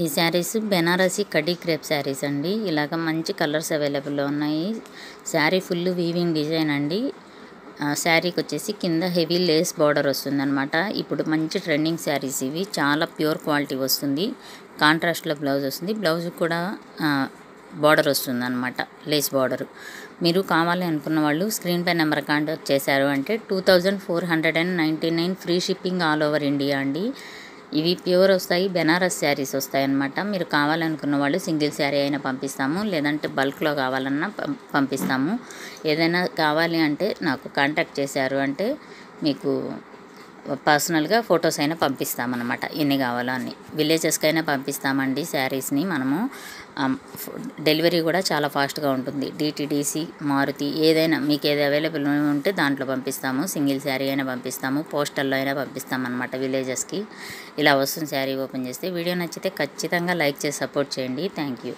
ఈ శారీస్ బెనారసి కడ్డీ క్రేప్ శారీస్ అండి. ఇలాగ మంచి కలర్స్ అవైలబుల్లో ఉన్నాయి. శారీ ఫుల్ వీవింగ్ డిజైన్ అండి. శారీకి వచ్చేసి కింద హెవీ లేస్ బార్డర్ వస్తుందన్నమాట. ఇప్పుడు మంచి ట్రెండింగ్ శారీస్ ఇవి. చాలా ప్యూర్ క్వాలిటీ వస్తుంది. కాంట్రాస్ట్లో బ్లౌజ్ వస్తుంది. బ్లౌజ్ కూడా బార్డర్ వస్తుంది అనమాట, లేస్ బార్డర్. మీరు కావాలి అనుకున్న వాళ్ళు స్క్రీన్ పై నెంబర్ కాంటాక్ట్ చేశారు అంటే 2499 free shipping all over India అండి. ఇవి ప్యూర్ వస్తాయి, బెనారస్ శారీస్ వస్తాయి అన్నమాట. మీరు కావాలనుకున్న వాళ్ళు సింగిల్ శారీ అయినా పంపిస్తాము, లేదంటే బల్క్లో కావాలన్నా పంపిస్తాము. ఏదైనా కావాలి అంటే నాకు కాంటాక్ట్ చేశారు అంటే మీకు పర్సనల్గా ఫొటోస్ అయినా పంపిస్తామన్నమాట. ఎన్ని కావాలో అన్ని విలేజెస్కి అయినా పంపిస్తామండి శారీస్ని మనము. డెలివరీ కూడా చాలా ఫాస్ట్గా ఉంటుంది. డిటీడీసీ, మారుతి ఏదైనా మీకు ఏది అవైలబుల్ ఉంటే దాంట్లో పంపిస్తాము. సింగిల్ శారీ అయినా పంపిస్తాము, పోస్టల్లో అయినా పంపిస్తామన్నమాట విలేజెస్కి. ఇలా వస్తుంది శారీ ఓపెన్ చేస్తే. వీడియో నచ్చితే ఖచ్చితంగా లైక్ చేసి సపోర్ట్ చేయండి. Thank you.